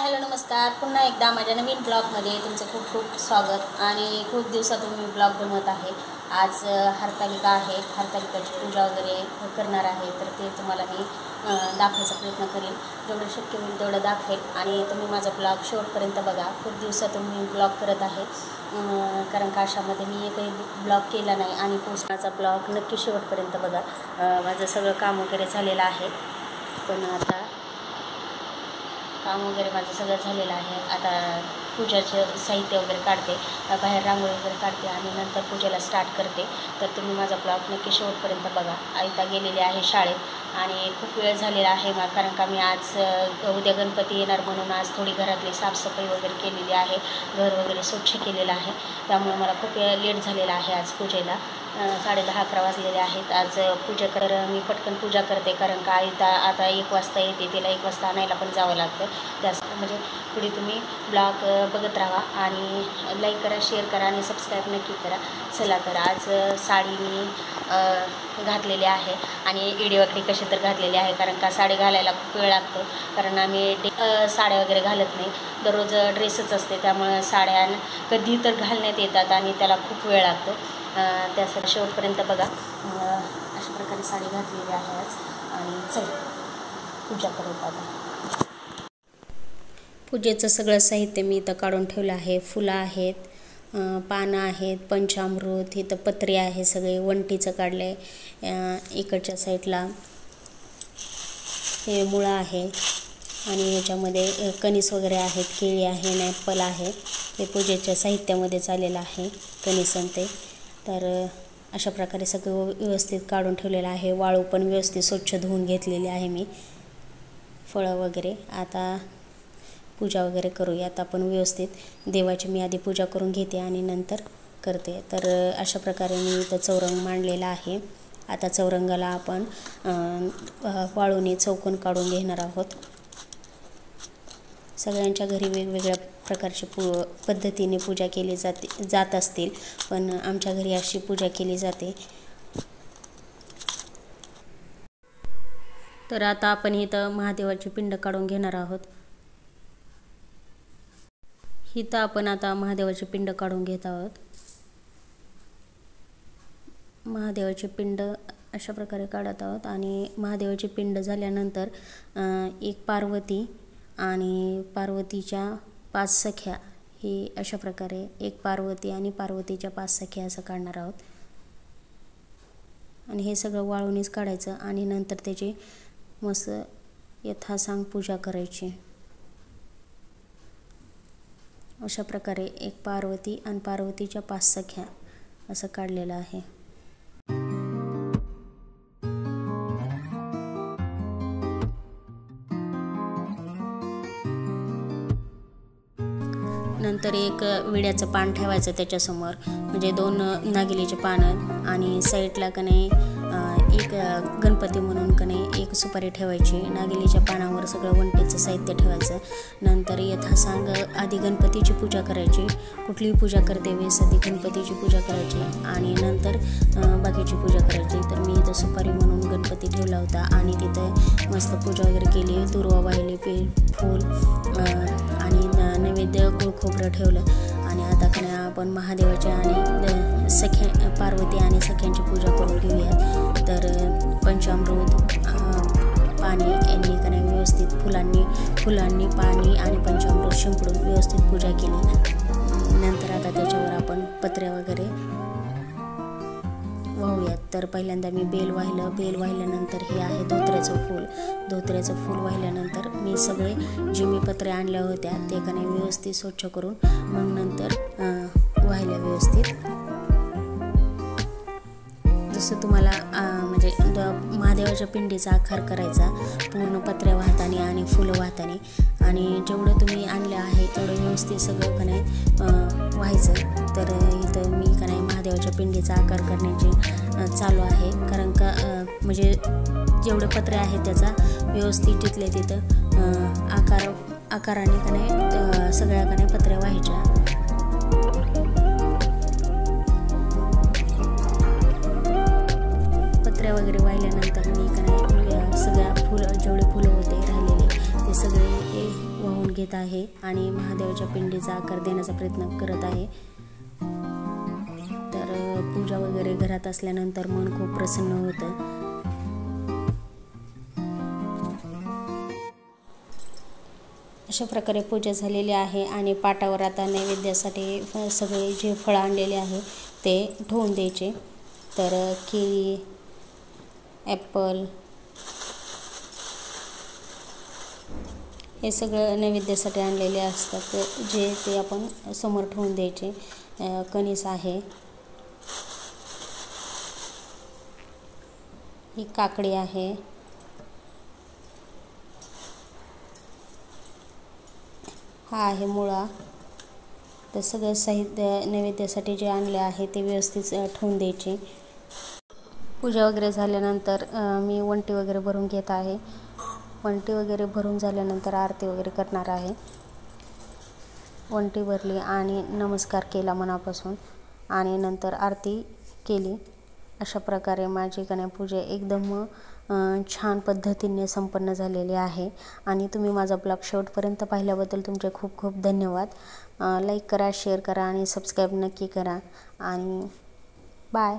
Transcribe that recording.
Hello नमस्कार. पुन्हा एकदा माझ्या नवीन ब्लॉगमध्ये तुमचं खूप खूप स्वागत. आणि खूप दिवसातून मी ब्लॉग बनवत आहे. आज हरतालिका आहे, हरतालिकाची पूजा वगैरे करणार आहे, तर ते तुम्हाला मी दाखवायचा प्रयत्न करेन. जेवढं शक्य होईल तेवढं दाखवेल आणि तुम्ही माझा ब्लॉग शेवटपर्यंत बघा. खूप दिवसातून मी ब्लॉग करत आहे, कारण का अशामध्ये मी एकही ब्लॉग केला नाही. आणि पोस्टाचा ब्लॉग नक्की शेवटपर्यंत बघा. माझं सगळं काम वगैरे झालेलं आहे, पण आता काम वगैरे माझं सगळं झालेलं आहे. आता पूजाचं साहित्य वगैरे काढते, बाहेर रांगोळी वगैरे काढते आणि नंतर पूजेला स्टार्ट करते. तर तुम्ही माझा ब्लॉग नक्की शेवटपर्यंत बघा. आईता गेलेले आहे शाळेत आणि खूप वेळ झालेला आहे, कारण का मी आज उद्या गणपती येणार म्हणून आज थोडी घरातली साफसफाई वगैरे केलेली आहे, घर वगैरे स्वच्छ केलेलं आहे. त्यामुळे मला खूप लेट झालेला आहे आज पूजेला. 10:30-11 वाजलेले आहेत. आज पूजा मी पटकन पूजा करते, कारण का आईता आता 1 वाजता येते, तिला 1 वाजता आणायला पण जावं लागतं. त्यास म्हणजे पुढे तुम्ही ब्लॉग बघत राहा आणि लाईक करा, शेअर करा आणि सबस्क्राईब नक्की करा. चला तर आज साडी मी घातलेली आहे आणि इडीवाकडी कशी तर घातलेली आहे, कारण का साडी घालायला खूप वेळ लागतो. कारण आम्ही साड्या वगैरे घालत नाही, दररोज ड्रेसच असते. त्यामुळे साड्या कधी तर घालण्यात येतात आणि त्याला खूप वेळ लागतो. त्यासाठी शेवटपर्यंत बघा. अशा प्रकारे साडी घातलेली आहे आज आणि चल पूजा करत आता. पूजेचं सगळं साहित्य मी इथं काढून ठेवलं आहे. फुलं आहेत, पानं आहेत, पंचामृत, इथं पत्रे आहे, सगळे वंटीचं काढलं आहे. इकडच्या साईडला हे मुळा आहे आणि याच्यामध्ये कणीस वगैरे आहेत, केळी आहे, ॲपल आहे. हे पूजेच्या साहित्यामध्ये आलेलं आहे, कणीसन ते. तर अशा प्रकारे सगळं व्यवस्थित काढून ठेवलेलं आहे. वाळू पण व्यवस्थित स्वच्छ धुवून घेतलेली आहे मी, फळं वगैरे. आता पूजा वगैरे करूयात आपण व्यवस्थित. देवाची मी आधी पूजा करून घेते आणि नंतर करते. तर अशा प्रकारे मी इथं चौरंग मांडलेला आहे. आता चौरंगाला आपण वाळूने चौकोन काढून घेणार आहोत. सगळ्यांच्या घरी वेगवेगळ्या प्रकारची पद्धतीने पूजा केली जात असतील, पण आमच्या घरी अशी पूजा केली जाते. तर आता आपण इथं महादेवाची पिंड काढून घेणार आहोत. इथं आपण आता महादेवाची पिंड काढून घेत आहोत. महादेवाची पिंड अशा प्रकारे काढत आहोत. आणि महादेवाची पिंड झाल्यानंतर एक पार्वती आणि पार्वतीच्या 5 सख्या, ही अशा प्रकारे एक पार्वती आणि पार्वतीच्या 5 सख्या असं काढणार आहोत. आणि हे सगळं वाळूनच काढायचं आणि नंतर त्याची मस्त यथासांग पूजा करायची. अशा प्रकारे एक पार्वती आणि पार्वतीच्या 5 सख्या असं काढलेलं आहे. नंतर एक विड्याचं पान ठेवायचं त्याच्यासमोर, म्हणजे 2 नागिलीचे पानं आणि साईडला कने एक गणपती म्हणून कने एक सुपारी ठेवायची. नागिलीच्या पानावर सगळं वंटीचं साहित्य ठेवायचं. नंतर यथासांग आधी गणपतीची पूजा करायची. कुठलीही पूजा करते वेळेस आधी गणपतीची पूजा करायची आणि नंतर बाकीची पूजा करायची. तर मी इथं सुपारी म्हणून गणपती ठेवला होता आणि तिथं मस्त पूजा वगैरे केली. दुर्वा वाहिली, फूल आणि नैवेद्य गुळ खोबरं ठेवलं. आणि आता कने आपण महादेवाच्या आणि सख्या पार्वती आणि सख्यांची पूजा करून घेऊयात. तर पंचामृत, पाणी यांनी कने व्यवस्थित फुलांनी पाणी आणि पंचामृत शिंपडून व्यवस्थित पूजा केली. नंतर आता त्याच्यावर आपण पत्रे वगैरे वाहूयात. तर पहिल्यांदा मी बेल वाहिल्यानंतर हे आहे धोत्र्याचं फूल वाहिल्यानंतर मी सगळे जे मी पत्रे आणल्या होत्या ते कने व्यवस्थित स्वच्छ करून मग नंतर वाहिल्या व्यवस्थित. जसं तुम्हाला म्हणजे महादेवाच्या पिंडीचा आकार करायचा पूर्ण पत्र्या वाहताना आणि फुलं वाहताना. आणि जेवढं तुम्ही आणलं आहे तेवढं व्यवस्थित सगळं कने व्हायचं. तर इथं मी कने महादेवाच्या पिंडीचा आकार करण्याचे चालू आहे, कारण का म्हणजे जेवढे पत्रे आहेत त्याचा व्यवस्थित जिथल्या तिथं आकाराने कने सगळ्याकडे पत्र्या व्हायच्या. पत्र्या वगैरे वाहिल्यानंतर मी कने सगळ्या जेवढे फुलं होते राहिलेले ते सगळे वाहून घेत आहे आणि महादेवाच्या पिंडीचा आकार देण्याचा प्रयत्न करत आहे। तर पूजा वगैरे घरात असल्यानंतर मन खूप प्रसन्न होतं। अशा प्रकारे पूजा झालेली आहे आणि पाटावर आता नैवेद्यासाठी सगळे जे फळ आणलेले आहे ते ठेवून द्यायचे। तर केळी, ॲपल हे सगळं नैवेद्यासाठी आणलेले असतात, जे ते आपण समोर ठेवून द्यायचे। कणीस आहे, ही काकडी आहे, हा आहे मुळा। तर सगळं साहित्य नैवेद्यासाठी जे आणले आहे ते व्यवस्थित ठेवून द्यायचे। पूजा वगैरे झाल्यानंतर मी वंटी वगैरे भरून घेत आहे। वंटी वगैरे भरून झाल्यानंतर आरती वगैरे करणार आहे। वंटी भरली आणि नमस्कार केला मनापासून आणि नंतर आरती केली। अशा प्रकारे माझी गणेशपूजा एकदम छान पद्धतीने संपन्न झालेली आहे। आणि तुम्ही माझा ब्लॉग शेवटपर्यंत पाहिल्याबद्दल तुमचे खूप खूप धन्यवाद। लाईक करा, शेअर करा आणि सबस्क्राईब नक्की करा आणि बाय।